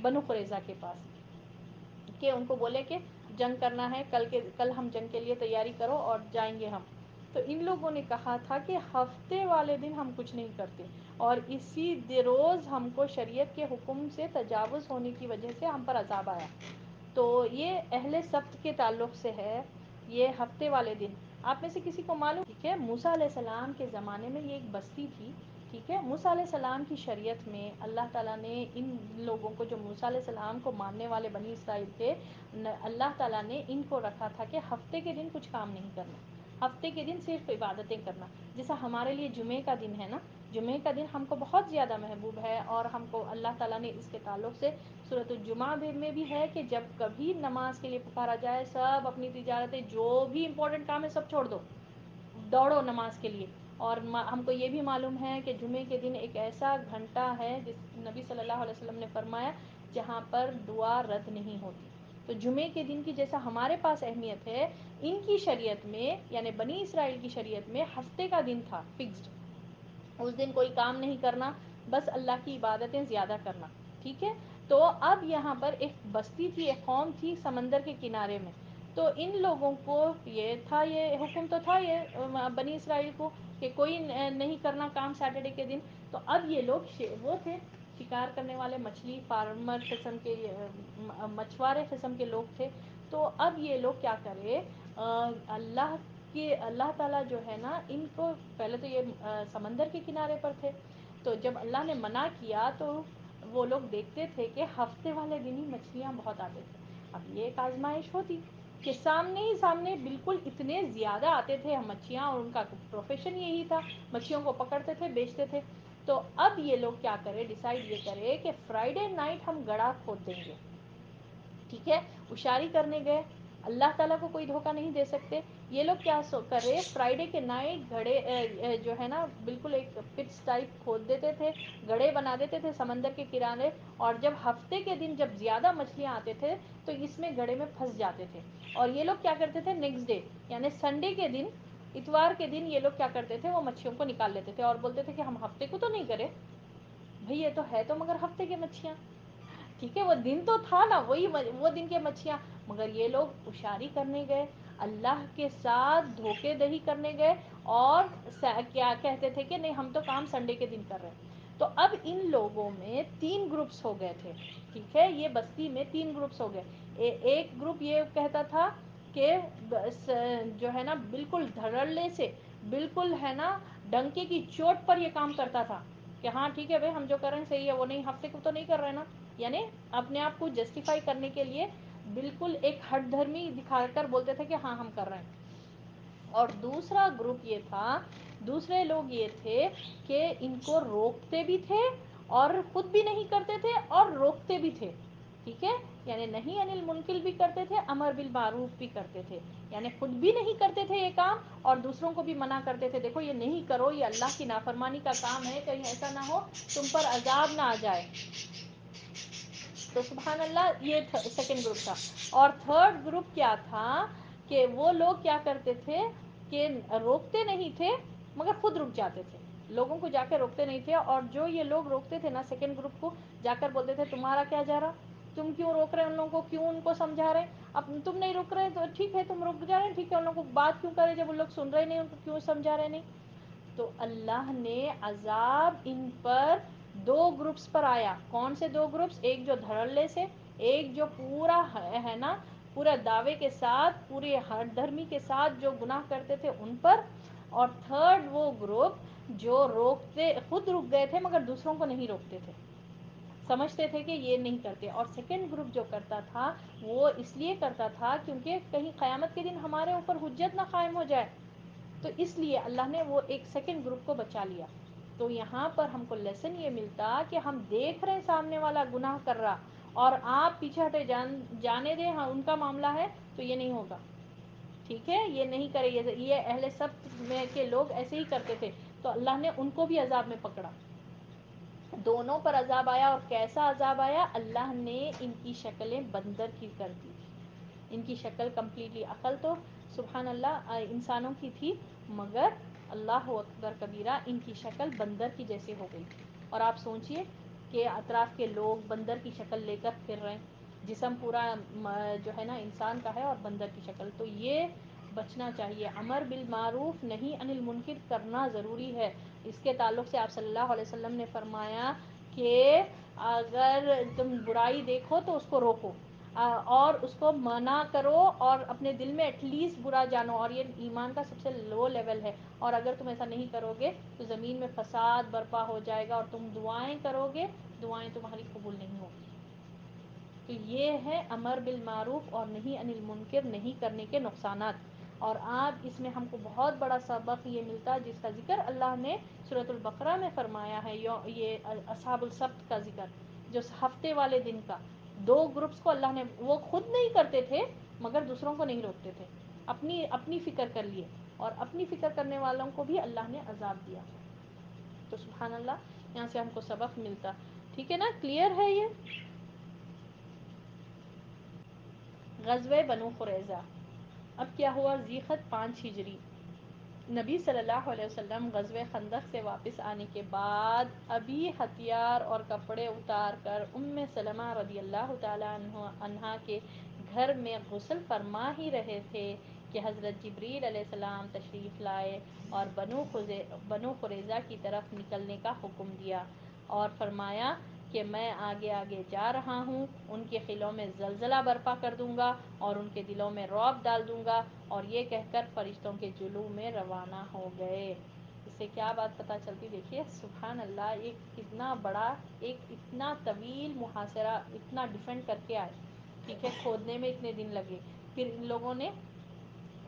بنو قریظہ کے پاس، کہ ان کو بولے کہ جنگ کرنا ہے، کل ہم جنگ کے لیے تیاری کرو اور جائیں گے ہم. تو ان لوگوں نے کہا تھا کہ ہفتے والے دن ہم کچھ نہیں کرتے، اور اسی روز ہم کو شریعت کے حکم سے تجاوز ہونے کی وجہ سے ہم پر عذاب آیا. تو یہ اہل سبت کے تعلق سے ہے، یہ ہفتے والے دن. آپ میں سے کسی کو معلوم؟ ٹھیک ہے. موسیٰ علیہ السلام کے زمانے میں یہ ایک بستی تھی. ٹھیک ہے. موسیٰ علیہ السلام کی شریعت میں اللہ تعالیٰ نے ان لوگوں کو جو موسیٰ علیہ السلام کو ماننے والے بنی اسرائیل تھے، اللہ تعالیٰ نے ان کو رکھا تھا کہ ہفتے کے دن کچھ کام نہیں کرنا، ہفتے کے دن صرف عبادتیں کرنا. جیسا ہمارے لیے جمعے کا دن ہے نا، جمعے کا دن ہم کو بہت زیادہ محبوب ہے، اور ہم کو اللہ تعالیٰ نے اس کے تعلق سے سورۃ الجمعہ میں بھی ہے کہ جب کبھی نماز کے لیے پکارا جائے، سب اپنی تجارتیں جو بھی امپورٹنٹ کام ہے سب چھوڑ دو، دوڑو نماز کے لیے. اور ہم کو یہ بھی معلوم ہے کہ جمعے کے دن ایک ایسا گھنٹہ ہے جس نبی صلی اللہ علیہ وسلم نے فرمایا جہاں پر دعا رد نہیں ہوتی. تو جمعے کے دن کی جیسا ہمارے پاس اہمیت ہے، ان کی شریعت میں یعنی بنی اسرائیل کی شریعت میں ہفتے کا دن تھا فکسڈ. اس دن کوئی کام نہیں کرنا، بس اللہ کی عبادتیں زیادہ کرنا. ٹھیک ہے. تو اب یہاں پر ایک بستی تھی، ایک قوم تھی سمندر کے کنارے میں. تو ان لوگوں کو یہ تھا، یہ حکم تو تھا یہ بنی اسرائیل کو کہ کوئی نہیں کرنا کام سیٹرڈے کے دن. تو اب یہ لوگ وہ تھے شکار کرنے والے، مچھلی فارمر قسم کے، مچھوارے قسم کے لوگ تھے. تو اب یہ لوگ کیا کرے، اللہ تعالیٰ جو ہے نا ان کو، پہلے تو یہ سمندر کے کنارے پر تھے، تو جب اللہ نے منع کیا تو وہ لوگ دیکھتے تھے کہ ہفتے والے دن ہی مچھلیاں بہت آتے تھے. اب یہ ایک آزمائش ہوتی کہ سامنے ہی سامنے بالکل اتنے زیادہ آتے تھے مچھیاں، اور ان کا پروفیشن یہی تھا، مچھیوں کو پکڑتے تھے بیچتے تھے. تو اب یہ لوگ کیا کرے، ڈیسائیڈ یہ کرے کہ فرائیڈے نائٹ ہم گڑھا کھود دیں گے. ٹھیک ہے، اشاری کرنے گئے. اللہ تعالیٰ کو کوئی دھوکہ نہیں دے سکتے. یہ لوگ کیا کرے، فرائیڈے کے نائٹ گھڑے جو ہے نا بالکل ایک پٹس ٹائپ کھود دیتے تھے، گڑھے بنا دیتے تھے سمندر کے کنارے. اور جب ہفتے کے دن جب زیادہ مچھلیاں آتے تھے تو اس میں گڑھے میں پھنس جاتے تھے. اور یہ لوگ کیا کرتے تھے، نیکسٹ ڈے یعنی سنڈے کے دن، اتوار کے دن یہ لوگ کیا کرتے تھے، وہ مچھلیوں کو نکال لیتے تھے اور بولتے تھے کہ ہم ہفتے کو تو نہیں کرے بھئی، یہ تو ہے تو مگر ہفتے کی مچھلیاں. ٹھیک ہے، وہ دن تو تھا نا، وہی وہ دن کے مچھلیاں. مگر یہ لوگ اشاری کرنے گئے، اللہ کے ساتھ دھوکے دہی کرنے گئے، اور کیا کہتے تھے کہ نہیں ہم تو کام سنڈے کے دن کر رہے ہیں. تو اب ان لوگوں میں 3 گروپس ہو گئے تھے. ٹھیک ہے، یہ بستی میں 3 گروپس ہو گئے. ایک گروپ یہ کہتا تھا کہ جو ہے نا بالکل دھڑلے سے، بالکل ہے نا ڈنکے کی چوٹ پر یہ کام کرتا تھا کہ ہاں ٹھیک ہے بھائی، ہم جو کر رہے ہیں صحیح ہے، وہ نہیں ہفتے کو تو نہیں کر رہے نا. یعنی اپنے آپ کو جسٹیفائی کرنے کے لیے بالکل ایک ہٹ دھرمی دکھا کر بولتے تھے کہ ہاں ہم کر رہے ہیں. اور دوسرا گروپ یہ تھا، دوسرے لوگ یہ تھے کہ ان کو روکتے بھی تھے اور خود بھی نہیں کرتے تھے اور روکتے بھی تھے. ٹھیک ہے، یعنی نہیں انل منکر بھی کرتے تھے، امر بالمعروف بھی کرتے تھے. یعنی خود بھی نہیں کرتے تھے یہ کام اور دوسروں کو بھی منع کرتے تھے، دیکھو یہ نہیں کرو، یہ اللہ کی نافرمانی کا کام ہے، کہیں ایسا نہ ہو تم پر عذاب نہ آ جائے. تو سبحان اللہ، یہ سیکنڈ گروپ تھا. اور تھرڈ گروپ کیا تھا کہ وہ لوگ کیا کرتے تھے کہ روکتے نہیں تھے مگر خود رک جاتے تھے، لوگوں کو جا کے روکتے نہیں تھے. اور جو یہ لوگ روکتے تھے نا سیکنڈ گروپ کو، جا کر بولتے تھے تمہارا کیا جا رہا، تم کیوں روک رہے ہیں ان لوگوں کو، کیوں ان کو سمجھا رہے ہیں. اب تم نہیں روک رہے تو ٹھیک ہے، تم رک جا رہے ہیں، ٹھیک ہے، ان لوگوں کو بات کیوں کرے جب ان لوگ سن رہے نہیں، ان کو کیوں سمجھا رہے نہیں. تو اللہ نے عذاب ان پر 2 گروپس پر آیا. کون سے 2 گروپس، ایک جو دھڑلے سے، ایک جو پورا ہے نا پورا دعوے کے ساتھ، پورے ہٹ دھرمی کے ساتھ جو گناہ کرتے تھے ان پر. اور تھرڈ وہ گروپ جو روکتے، خود رک گئے تھے مگر دوسروں کو نہیں روکتے تھے، سمجھتے تھے کہ یہ نہیں کرتے. اور سیکنڈ گروپ جو کرتا تھا وہ اس لیے کرتا تھا کیونکہ کہیں قیامت کے دن ہمارے اوپر حجت نہ قائم ہو جائے، تو اس لیے اللہ نے وہ ایک سیکنڈ گروپ کو بچا لیا. تو یہاں پر ہم کو لیسن یہ ملتا کہ ہم دیکھ رہے ہیں سامنے والا گناہ کر رہا اور آپ پیچھے ہٹے جانے دیں، ہاں ان کا معاملہ ہے تو یہ نہیں ہوگا. ٹھیک ہے، یہ نہیں کرے، یہ اہل سبت میں کے لوگ ایسے ہی کرتے تھے. تو اللہ نے ان کو بھی عذاب میں پکڑا، دونوں پر عذاب آیا. اور کیسا عذاب آیا، اللہ نے ان کی شکلیں بندر کی کر دی تھی. ان کی شکل کمپلیٹلی، عقل تو سبحان اللہ انسانوں کی تھی مگر اللہ اکبر کبیرہ ان کی شکل بندر کی جیسے ہو گئی تھی. اور آپ سوچئے کہ اطراف کے لوگ بندر کی شکل لے کر پھر رہے ہیں، جسم پورا جو ہے نا انسان کا ہے اور بندر کی شکل. تو یہ بچنا چاہیے، امر بالمعروف نہیں انل منکر کرنا ضروری ہے. اس کے تعلق سے آپ صلی اللہ علیہ وسلم نے فرمایا کہ اگر تم برائی دیکھو تو اس کو روکو اور اس کو منع کرو، اور اپنے دل میں ایٹ لیسٹ برا جانو، اور یہ ایمان کا سب سے لو لیول ہے. اور اگر تم ایسا نہیں کرو گے تو زمین میں فساد برپا ہو جائے گا، اور تم دعائیں کرو گے، دعائیں تمہاری قبول نہیں ہوگی. تو یہ ہے امر بالمعروف اور نہیں انل منکر نہیں کرنے کے نقصانات. اور آپ اس میں ہم کو بہت بڑا سبق یہ ملتا ہے جس کا ذکر اللہ نے سورۃ البقرہ میں فرمایا ہے، یہ اصحاب السبت کا ذکر، جو ہفتے والے دن کا. 2 گروپس کو اللہ نے، وہ خود نہیں کرتے تھے مگر دوسروں کو نہیں روکتے تھے، اپنی فکر کر لیے، اور اپنی فکر کرنے والوں کو بھی اللہ نے عذاب دیا. تو سبحان اللہ، یہاں سے ہم کو سبق ملتا. ٹھیک ہے نا، کلیئر ہے یہ. غزوہ بنو قریظہ. اب کیا ہوا، ذی-الحجہ 5 ہجری، نبی صلی اللہ علیہ وسلم غزوہ خندق سے واپس آنے کے بعد ابھی ہتھیار اور کپڑے اتار کر سلمہ رضی اللہ تعالیٰ عنہا کے گھر میں غسل فرما ہی رہے تھے کہ حضرت جبریل علیہ السلام تشریف لائے اور بنو قریظہ کی طرف نکلنے کا حکم دیا اور فرمایا کہ میں آگے آگے جا رہا ہوں، ان کے قلعوں میں زلزلہ برپا کر دوں گا اور ان کے دلوں میں رعب ڈال دوں گا. اور یہ کہہ کر فرشتوں کے جلو میں روانہ ہو گئے. اس سے کیا بات پتہ چلتی، دیکھیے سبحان اللہ، ایک کتنا بڑا، ایک اتنا طویل محاصرہ، اتنا ڈیفینڈ کر کے آئے. ٹھیک ہے، کھودنے میں اتنے دن لگے، پھر ان لوگوں نے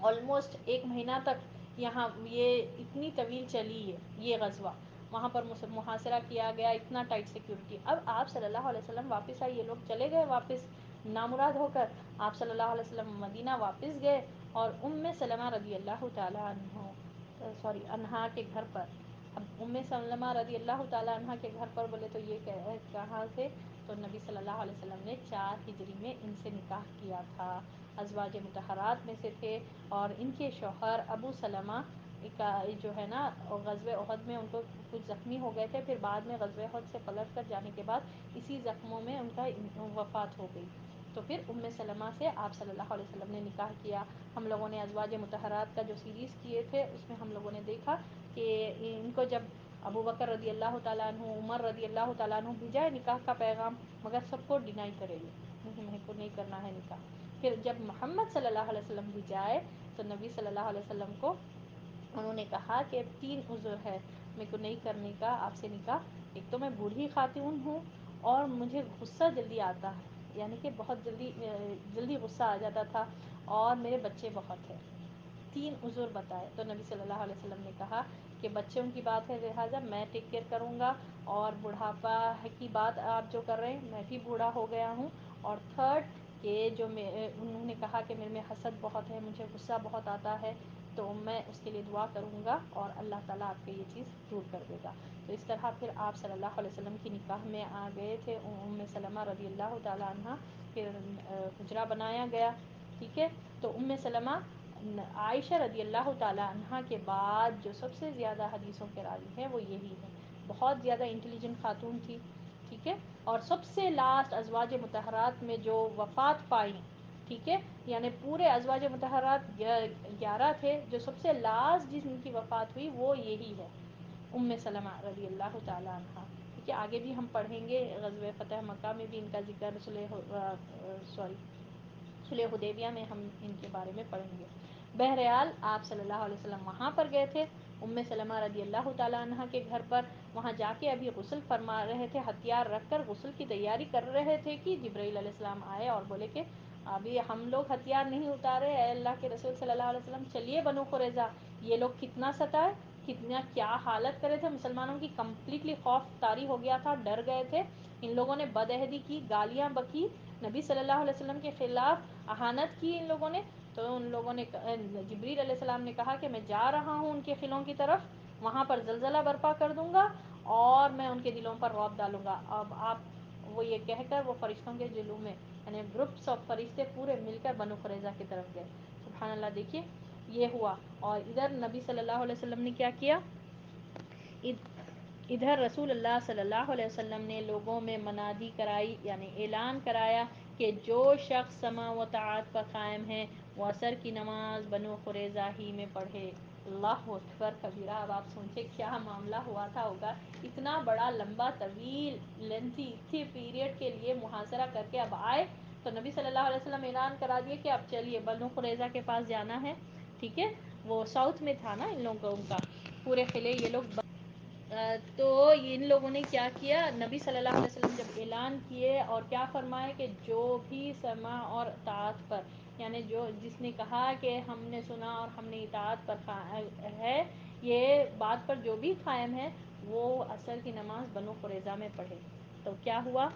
آلموسٹ 1 مہینہ تک یہاں یہ اتنی طویل چلی ہے یہ غزوہ، وہاں پر محاصرہ کیا گیا، اتنا ٹائٹ سیکیورٹی. اب آپ صلی اللہ علیہ وسلم واپس آئے، یہ لوگ چلے گئے واپس نامراد ہو کر. آپ صلی اللہ علیہ وسلم مدینہ واپس گئے اور سلمہ رضی اللہ تعالیٰ عنہا کے گھر پر. اب سلمہ رضی اللہ تعالیٰ عنہ کے گھر پر بولے تو یہ کہاں سے؟ تو نبی صلی اللہ علیہ وسلم نے 4 ہجری میں ان سے نکاح کیا تھا، ازواج مطہرات میں سے تھے. اور ان کے شوہر ابو سلمہ کا جو ہے نا غزوہ احد میں ان کو کچھ زخمی ہو گئے تھے، پھر بعد میں غزوہ احد سے پلٹ کر جانے کے بعد اسی زخموں میں ان کا وفات ہو گئی. تو پھر سلمہ سے آپ صلی اللہ علیہ وسلم نے نکاح کیا. ہم لوگوں نے ازواج مطہرات کا جو سیریز کیے تھے اس میں ہم لوگوں نے دیکھا کہ ان کو جب ابو بکر رضی اللہ تعالیٰ عنہ، عمر رضی اللہ تعالیٰ عنہ بھیجا ہے نکاح کا پیغام، مگر سب کو ڈینائی کرے گی، نہیں کو نہیں کرنا ہے نکاح. پھر جب محمد صلی اللہ علیہ وسلم بھی جائے تو نبی صلی اللہ علیہ وسلم کو انہوں نے کہا کہ 3 عذر ہے میرے کو نہیں کرنے کا آپ سے نکاح. ایک تو میں بوڑھی خاتون ہوں اور مجھے غصہ جلدی آتا ہے، یعنی کہ بہت جلدی غصہ آ جاتا تھا، اور میرے بچے بہت ہیں. 3 عذر بتائے تو نبی صلی اللہ علیہ وسلم نے کہا کہ بچوں کی بات ہے لہٰذا میں ٹیک کیئر کروں گا، اور بڑھاپا کی بات آپ جو کر رہے ہیں میں بھی بوڑھا ہو گیا ہوں. اور تھرڈ کہ جو انہوں نے کہا کہ میرے میں حسد بہت ہے، مجھے غصہ بہت آتا ہے، تو میں اس کے لیے دعا کروں گا اور اللہ تعالیٰ آپ کے یہ چیز دور کر دے گا. تو اس طرح پھر آپ صلی اللہ علیہ وسلم کی نکاح میں آ گئے تھے سلمہ رضی اللہ تعالیٰ عنہ. پھر حجرہ بنایا گیا، ٹھیک ہے. تو سلمہ عائشہ رضی اللہ تعالیٰ عنہ کے بعد جو سب سے زیادہ حدیثوں کے راوی ہیں وہ یہی ہے. بہت زیادہ انٹیلیجنٹ خاتون تھی، ٹھیک ہے. اور سب سے لاسٹ ازواج مطہرات میں جو وفات پائی، ٹھیک ہے، یعنی پورے ازواج مطہرات 11 تھے، جو سب سے لاسٹ جن کی وفات ہوئی وہ یہی ہے، سلمہ رضی اللہ تعالیٰ عنہ. ٹھیک ہے، آگے بھی ہم پڑھیں گے غزوہ فتح مکہ میں بھی ان کا ذکر، صلح حدیبیہ میں ہم ان کے بارے میں پڑھیں گے. بہرحال آپ صلی اللہ علیہ وسلم وہاں پر گئے تھے سلمہ رضی اللہ تعالیٰ عنہ کے گھر پر. وہاں جا کے ابھی غسل فرما رہے تھے، ہتھیار رکھ کر غسل کی تیاری کر رہے تھے کہ جبرائیل علیہ السلام آئے اور بولے کہ ابھی ہم لوگ ہتھیار نہیں اتارے، اے اللہ کے رسول صلی اللہ علیہ وسلم چلیے بنو قریظہ. یہ لوگ کتنا ستائے، کتنا کیا حالت کرے تھے مسلمانوں کی، کمپلیٹلی خوف طاری ہو گیا تھا، ڈر گئے تھے. ان لوگوں نے بدعہدی کی، گالیاں بکی، نبی صلی اللہ علیہ وسلم کے خلاف اہانت کی ان لوگوں نے. تو ان لوگوں نے جبریل علیہ السلام نے کہا کہ میں جا رہا ہوں ان کے قلعوں کی طرف، وہاں پر زلزلہ برپا کر دوں گا اور میں ان کے دلوں پر رعب ڈالوں گا. اب آپ وہ یہ کہہ کر وہ فرشتوں کے جلو میں، یعنی گروپس آف فرشتے پورے مل کر بنو قریظہ کی طرف گئے. سبحان اللہ. دیکھیے یہ ہوا. اور ادھر نبی صلی اللہ علیہ وسلم نے کیا کیا، ادھر رسول اللہ صلی اللہ علیہ وسلم نے لوگوں میں منادی کرائی، یعنی اعلان کرایا کہ جو شخص سماع و طاعت پر قائم ہے وہ عصر کی نماز بنو قریظہ ہی میں پڑھے. اللہ اکبر کبیرہ. اب آپ سوچیں کیا معاملہ ہوا تھا ہوگا، اتنا بڑا لمبا طویل لینتھی اتنے پیریڈ کے لیے محاصرہ کر کے اب آئے تو نبی صلی اللہ علیہ وسلم اعلان کرا دیے کہ اب چلیے بنو قریظہ کے پاس جانا ہے. ٹھیک ہے، وہ ساؤتھ میں تھا نا ان لوگوں کا پورے قلعے یہ لوگ. تو ان لوگوں نے کیا کیا، نبی صلی اللہ علیہ وسلم جب اعلان کیے اور کیا فرمائے کہ جو بھی سماع اور اطاعت پر، یعنی جو جس نے کہا کہ ہم نے سنا اور ہم نے اطاعت پر ہے، یہ بات پر جو بھی قائم ہے وہ عصر کی نماز بنو قریظہ میں پڑھے. تو کیا ہوا،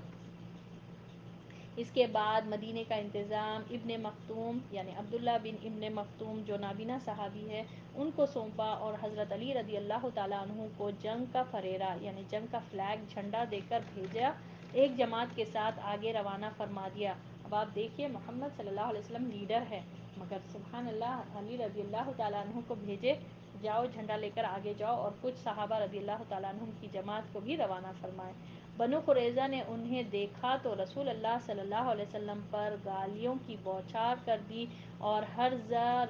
اس کے بعد مدینے کا انتظام ابن مکتوم یعنی عبداللہ بن ابن مکتوم جو نابینا صحابی ہے ان کو سونپا، اور حضرت علی رضی اللہ تعالیٰ عنہ کو جنگ کا فریرہ یعنی جنگ کا فلیگ جھنڈا دے کر بھیجا، ایک جماعت کے ساتھ آگے روانہ فرما دیا. اب آپ دیکھیے محمد صلی اللہ علیہ وسلم لیڈر ہے، مگر سبحان اللہ علی رضی اللہ تعالیٰ عنہ کو بھیجے، جاؤ جھنڈا لے کر آگے جاؤ، اور کچھ صحابہ رضی اللہ تعالیٰ عنہ کی جماعت کو بھی روانہ فرمائے. بنو قریظہ نے انہیں دیکھا تو رسول اللہ صلی اللہ علیہ وسلم پر گالیوں کی بوچھار کر دی اور ہرزہ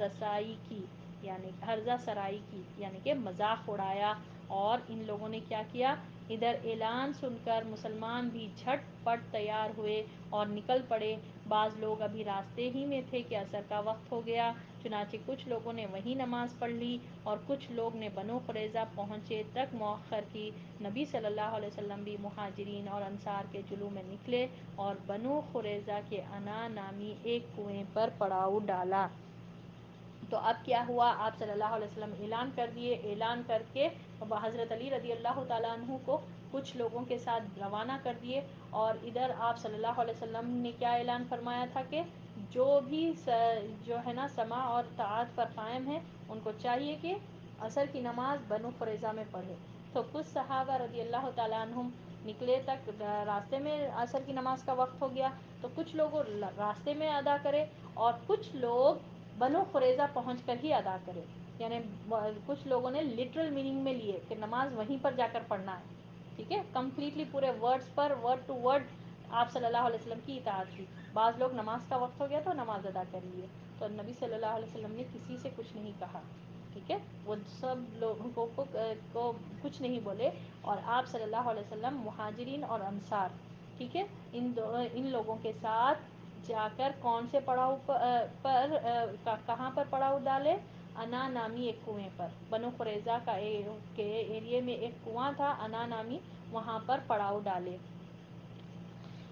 سرائی کی یعنی کہ مذاق اڑایا. اور ان لوگوں نے کیا کیا ادھر اعلان سن کر مسلمان بھی جھٹ پٹ تیار ہوئے اور نکل پڑے۔ بعض لوگ ابھی راستے ہی میں تھے کہ عصر کا وقت ہو گیا، چنانچہ کچھ لوگوں نے وہیں نماز پڑھ لی اور کچھ لوگ نے بنو قریظہ پہنچے تک مؤخر کی۔ نبی صلی اللہ علیہ وسلم بھی مہاجرین اور انصار کے جلو میں نکلے اور بنو قریظہ کے انا نامی ایک کنویں پر پڑاؤ ڈالا۔ تو اب کیا ہوا، آپ صلی اللہ علیہ وسلم اعلان کر دیے، اعلان کر کے حضرت علی رضی اللہ تعالیٰ عنہ کو کچھ لوگوں کے ساتھ روانہ کر دیے، اور ادھر آپ صلی اللہ علیہ وسلم نے کیا اعلان فرمایا تھا کہ جو بھی جو ہے نا سماع اور طاعت پر قائم ہے ان کو چاہیے کہ عصر کی نماز بنو قریظہ میں پڑھے۔ تو کچھ صحابہ رضی اللہ تعالیٰ عنہم نکلے تک راستے میں عصر کی نماز کا وقت ہو گیا، تو کچھ لوگوں راستے میں ادا کرے اور کچھ لوگ بنو قریظہ پہنچ کر ہی ادا کرے، یعنی کچھ لوگوں نے لٹرل میننگ میں لیے کہ نماز وہیں پر جا کر پڑھنا ہے، ٹھیک ہے، کمپلیٹلی پورے ورڈز پر ورڈ ٹو ورڈ آپ صلی اللہ علیہ وسلم کی اطاعت کی۔ بعض لوگ نماز کا وقت ہو گیا تو نماز ادا کر لیے، تو نبی صلی اللہ علیہ وسلم نے کسی سے کچھ نہیں کہا، ٹھیک ہے، وہ سب لوگوں کو کچھ نہیں بولے، اور آپ صلی اللہ علیہ وسلم مہاجرین اور انصار، ٹھیک ہے، ان لوگوں کے ساتھ جا کر کون سے پڑاؤ پر کہاں پر پڑاؤ ڈالے، انا نامی ایک کنویں پر، بنو قریظہ کے ایریے میں ایک کنواں تھا انا نامی، وہاں پر پڑاؤ ڈالے۔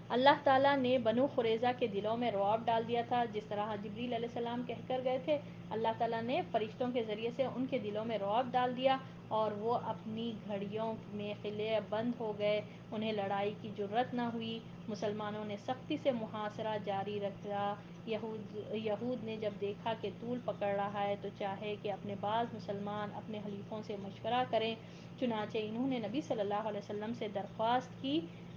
اللہ تعالیٰ نے بنو قریظہ کے دلوں میں رعب ڈال دیا تھا، جس طرح جبریل علیہ السلام کہہ کر گئے تھے، اللہ تعالیٰ نے فرشتوں کے ذریعے سے ان کے دلوں میں رعب ڈال دیا اور وہ اپنی گھڑیوں میں قلعے بند ہو گئے، انہیں لڑائی کی جرأت نہ ہوئی۔ مسلمانوں نے سختی سے محاصرہ جاری رکھا۔ یہود نے جب دیکھا کہ طول پکڑ رہا ہے تو چاہے کہ اپنے بعض مسلمان اپنے حلیفوں سے مشورہ کریں، چنانچہ انہوں نے نبی صلی اللہ علیہ وسلم سے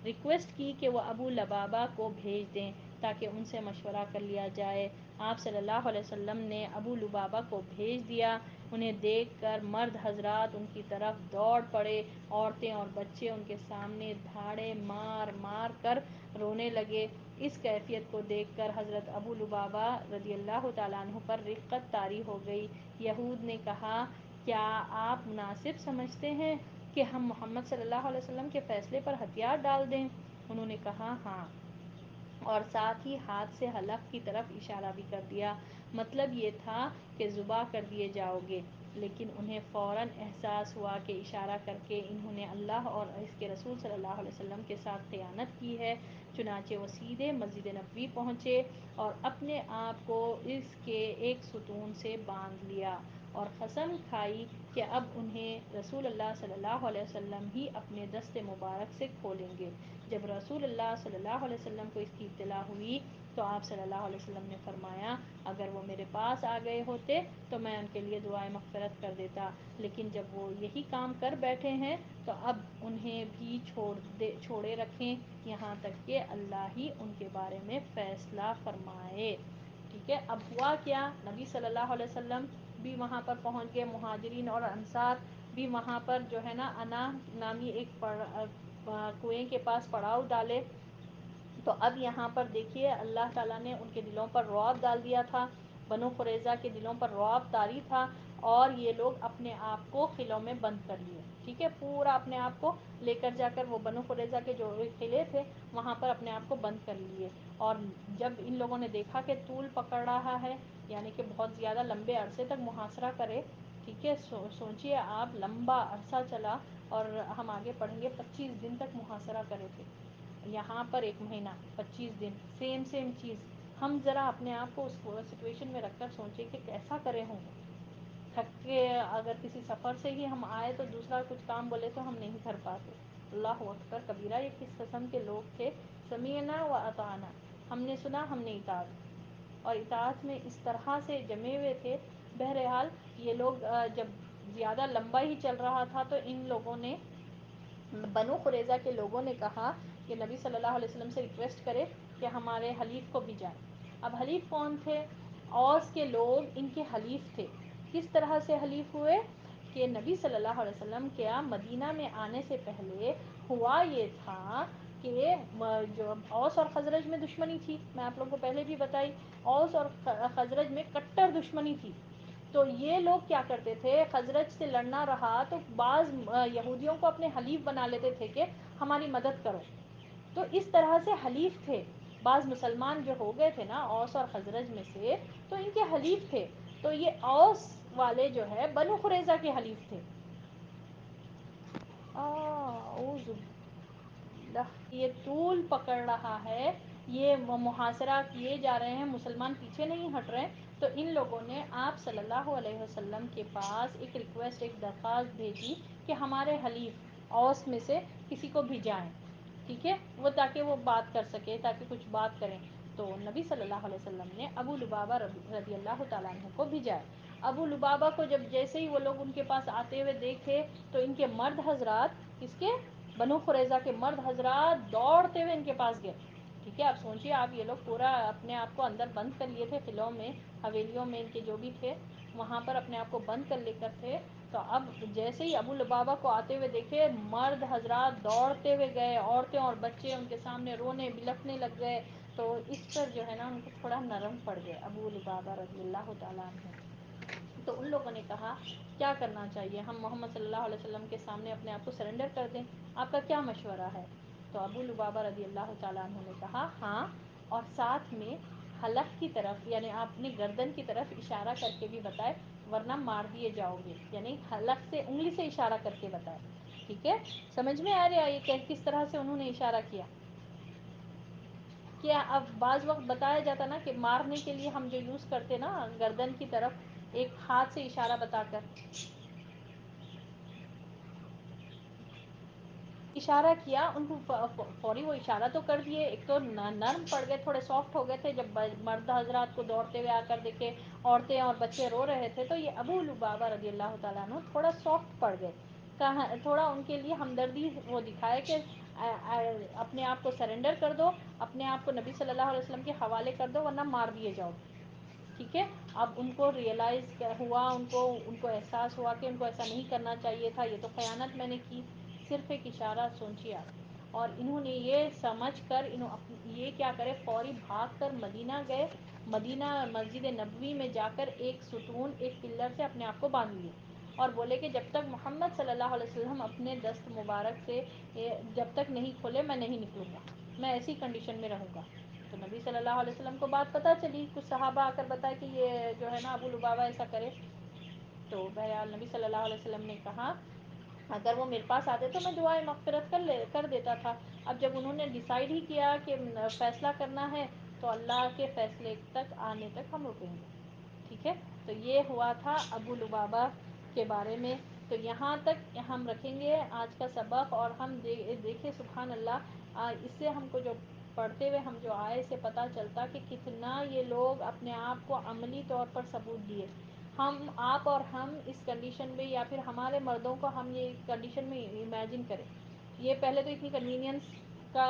ریکویسٹ کی کہ وہ ابو لبابہ کو بھیج دیں تاکہ ان سے مشورہ کر لیا جائے۔ آپ صلی اللہ علیہ وسلم نے ابو لبابہ کو بھیج دیا۔ انہیں دیکھ کر مرد حضرات ان کی طرف دوڑ پڑے، عورتیں اور بچے ان کے سامنے دھاڑے مار مار کر رونے لگے۔ اس کیفیت کو دیکھ کر حضرت ابو لبابہ رضی اللہ تعالیٰ عنہ پر رقت طاری ہو گئی۔ یہود نے کہا، کیا آپ مناسب سمجھتے ہیں کہ ہم محمد صلی اللہ علیہ وسلم کے فیصلے پر ہتھیار ڈال دیں؟ انہوں نے کہا ہاں، اور ساتھ ہی ہاتھ سے حلق کی طرف اشارہ بھی کر دیا، مطلب یہ تھا کہ ذبح کر دیے جاؤ گے۔ لیکن انہیں فوراً احساس ہوا کہ اشارہ کر کے انہوں نے اللہ اور اس کے رسول صلی اللہ علیہ وسلم کے ساتھ خیانت کی ہے، چنانچہ وہ سیدھے مسجد نبوی پہنچے اور اپنے آپ کو اس کے ایک ستون سے باندھ لیا اور قسم کھائی کہ اب انہیں رسول اللہ صلی اللہ علیہ وسلم ہی اپنے دست مبارک سے کھولیں گے۔ جب رسول اللہ صلی اللہ علیہ وسلم کو اس کی اطلاع ہوئی تو آپ صلی اللہ علیہ وسلم نے فرمایا، اگر وہ میرے پاس آ گئے ہوتے تو میں ان کے لیے دعائے مغفرت کر دیتا، لیکن جب وہ یہی کام کر بیٹھے ہیں تو اب انہیں بھی چھوڑے رکھیں یہاں تک کہ اللہ ہی ان کے بارے میں فیصلہ فرمائے، ٹھیک ہے۔ اب ہوا کیا، نبی صلی اللہ علیہ وسلم بھی وہاں پر پہنچ گئے، مہاجرین اور انصار بھی وہاں پر جو ہے نا انا نامی ایک کنویں کے پاس پڑاؤ ڈالے۔ تو اب یہاں پر دیکھیے اللہ تعالیٰ نے ان کے دلوں پر رعب ڈال دیا تھا، بنو قریظہ کے دلوں پر رعب طاری تھا، اور یہ لوگ اپنے آپ کو قلعوں میں بند کر لیے، ٹھیک ہے، پورا اپنے آپ کو لے کر جا کر وہ بنو قریظہ کے جو قلعے تھے وہاں پر اپنے آپ کو بند کر لیے۔ اور جب ان لوگوں نے دیکھا کہ طول پکڑ رہا ہے، یعنی کہ بہت زیادہ لمبے عرصے تک محاصرہ کرے، ٹھیک ہے، سوچئے آپ، لمبا عرصہ چلا، اور ہم آگے پڑھیں گے 25 دن تک محاصرہ کرے تھے، یہاں پر 1 مہینہ 25 دن، سیم چیز۔ ہم ذرا اپنے آپ کو اس سچویشن میں رکھ کر سوچیں کہ کیسا کرے ہوں، تھک کے اگر کسی سفر سے ہی ہم آئے تو دوسرا کچھ کام بولے تو ہم نہیں کر پاتے۔ اللہ اکبر کبیرہ، یہ کس قسم کے لوگ تھے، سمعنا و اطعنا، ہم نے سنا، ہم نے اطاعت، اور اطاعت میں اس طرح سے جمے ہوئے تھے۔ بہرحال یہ لوگ جب زیادہ لمبا ہی چل رہا تھا تو ان لوگوں نے، بنو قریظہ کے لوگوں نے کہا کہ نبی صلی اللہ علیہ وسلم سے ریکویسٹ کرے کہ ہمارے حلیف کو بھی جائیں۔ اب حلیف کون تھے؟ اوس کے لوگ ان کے حلیف تھے۔ کس طرح سے حلیف ہوئے کہ نبی صلی اللہ علیہ وسلم کے مدینہ میں آنے سے پہلے ہوا یہ تھا کہ جو اوس اور خزرج میں دشمنی تھی، میں آپ لوگوں کو پہلے بھی بتائی، اوس اور خزرج میں کٹر دشمنی تھی، تو یہ لوگ کیا کرتے تھے، خزرج سے لڑنا رہا تو بعض یہودیوں کو اپنے حلیف بنا لیتے تھے کہ ہماری مدد کرو. تو اس طرح سے حلیف تھے. بعض مسلمان جو ہو گئے تھے نا اوس اور خزرج میں سے، تو ان کے حلیف تھے. تو یہ اوس والے جو ہے بنو قریظہ کے حلیف تھے. اعوذ باللہ، یہ طول پکڑ رہا ہے، یہ محاصرہ کیے جا رہے ہیں، مسلمان پیچھے نہیں ہٹ رہے. تو ان لوگوں نے آپ صلی اللہ علیہ وسلم کے پاس ایک ریکویسٹ، ایک درخواست بھیجی کہ ہمارے حلیف اوس میں سے کسی کو بھیجائیں، ٹھیک ہے، وہ تاکہ وہ بات کر سکے، تاکہ کچھ بات کریں. تو نبی صلی اللہ علیہ وسلم نے ابو لبابہ رضی اللہ تعالیٰ عنہ کو بھیجا. ابو لبابہ کو جب جیسے ہی وہ لوگ ان کے پاس آتے ہوئے دیکھے تو ان کے مرد حضرات، اس کے بنو قریظہ کے مرد حضرات دوڑتے ہوئے ان کے پاس گئے. ٹھیک ہے، آپ سوچیے، آپ یہ لوگ پورا اپنے آپ کو اندر بند کر لیے تھے قلعوں میں، حویلیوں میں، ان کے جو بھی تھے وہاں پر اپنے آپ کو بند کر لے کر تھے. تو اب جیسے ہی ابو لبابہ کو آتے ہوئے دیکھے، مرد حضرات دوڑتے ہوئے گئے، عورتیں اور بچے ان کے سامنے رونے بلکنے لگ گئے. تو اس پر جو ہے نا ان کو تھوڑا نرم پڑ گئے ابو لبابہ رضی اللہ تعالیٰ عنہ. تو ان لوگوں نے کہا کیا کرنا چاہیے، ہم محمد صلی اللہ علیہ وسلم کے سامنے اپنے آپ کو سرنڈر کر دیں، آپ کا کیا مشورہ ہے؟ تو ابو لبابہ رضی اللہ تعالیٰ عنہ نے کہا ہاں، اور ساتھ میں حلق کی طرف، یعنی آپ اپنے گردن کی طرف اشارہ کر کے بھی بتائے ورنہ مار دیے جاؤ گے، یعنی حلق سے، انگلی سے اشارہ کر کے بتائے. ٹھیک ہے، سمجھ میں آ رہا ہے یہ کس طرح سے انہوں نے اشارہ کیا؟ کیا اب بعض وقت بتایا جاتا نا کہ مارنے کے لیے ہم جو یوز کرتے نا گردن کی طرف ایک ہاتھ سے اشارہ بتا کر، اشارہ کیا، ان کو فوری وہ اشارہ تو کر دیے، ایک تو نرم پڑ گئے، تھوڑے سافٹ ہو گئے تھے. جب مرد حضرات کو دوڑتے ہوئے آ کر دیکھے عورتیں اور بچے رو رہے تھے تو یہ ابو لبابہ رضی اللہ تعالیٰ عنہ تھوڑا سافٹ پڑ گئے. تھوڑا ان کے لیے ہمدردی وہ دکھائے کہ اپنے آپ کو سرنڈر کر دو، اپنے آپ کو نبی صلی اللہ علیہ وسلم کے حوالے کر دو ورنہ مار دیے جاؤ. ٹھیک ہے، اب ان کو ریئلائز ہوا، ان کو احساس ہوا کہ ان کو ایسا نہیں کرنا چاہیے تھا، یہ تو خیانت میں نے کی. صرف ایک اشارہ سوچیے آپ، اور انہوں نے یہ سمجھ کر یہ کیا کرے، فوری بھاگ کر مدینہ گئے. مدینہ مسجد نبوی میں جا کر ایک ستون، ایک پلر سے اپنے آپ کو باندھ لیے اور بولے کہ جب تک محمد صلی اللہ علیہ وسلم اپنے دست مبارک سے جب تک نہیں کھولے میں نہیں نکلوں گا، میں ایسی کنڈیشن میں رہوں گا. تو نبی صلی اللہ علیہ وسلم کو بات پتہ چلی، کچھ صحابہ آ کر بتائے کہ یہ جو ہے نا ابو لبابہ ایسا کرے. تو بہرحال نبی صلی اللہ علیہ وسلم نے کہا اگر وہ میرے پاس آتے تو میں دعائے مغفرت کر دیتا تھا. اب جب انہوں نے ڈیسائیڈ ہی کیا کہ فیصلہ کرنا ہے تو اللہ کے فیصلے تک آنے تک ہم رکیں گے. ٹھیک ہے، تو یہ ہوا تھا ابو لبابہ کے بارے میں. تو یہاں تک ہم رکھیں گے آج کا سبق، اور ہم دیکھیں سبحان اللہ، اس سے ہم کو جو پڑھتے ہوئے ہم جو آئے سے پتہ چلتا کہ کتنا یہ لوگ اپنے آپ کو عملی طور پر ثبوت دیے. ہم، آپ اور ہم اس کنڈیشن میں، یا پھر ہمارے مردوں کو ہم یہ کنڈیشن میں امیجن کریں. یہ پہلے تو اتنی کنوینئنس کا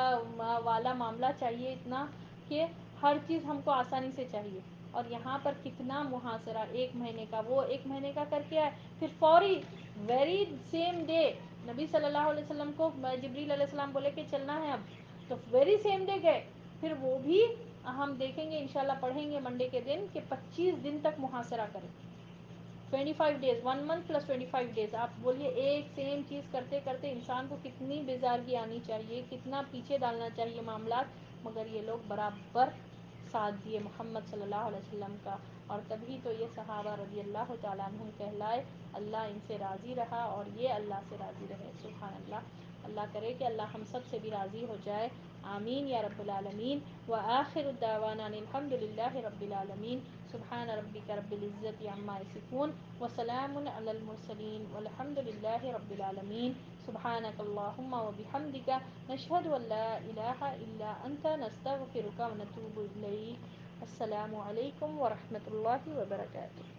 والا معاملہ چاہیے، اتنا کہ ہر چیز ہم کو آسانی سے چاہیے، اور یہاں پر کتنا محاصرہ، 1 مہینے کا، وہ 1 مہینے کا کر کے آئے، پھر فوری ویری سیم ڈے نبی صلی اللہ علیہ وسلم کو جبریل علیہ السلام بولے کہ چلنا ہے اب، تو ویری سیم ڈے گئے. پھر وہ بھی ہم دیکھیں گے انشاءاللہ، پڑھیں گے منڈے کے دن کہ 25 دن تک محاصرہ کریں. 25 ڈیز، 1 منتھ پلس 25 ڈیز. آپ بولیے ایک سیم چیز کرتے کرتے انسان کو کتنی بیزارگی آنی چاہیے، کتنا پیچھے ڈالنا چاہیے معاملات، مگر یہ لوگ برابر ساتھ دیے محمد صلی اللہ علیہ وسلم کا. اور تبھی تو یہ صحابہ رضی اللہ تعالیٰ عنہم کہلائے، اللہ ان سے راضی رہا اور یہ اللہ سے راضی رہے. سبحان اللہ. اللہ کرے کہ اللہ ہم سب سے بھی راضی ہو جائے. آمین یا رب العالمین. وآخر الدعوانا الحمد للہ رب العالمین. سبحان ربک رب العزت عما یصفون وسلام علی المرسلین والحمد للہ رب العالمین. سبحانک اللہم وبحمدک، نشہد ان لا الہ الا انت، نستغفرک ونتوب الیک. السلام علیکم ورحمۃ اللہ وبرکاتہ.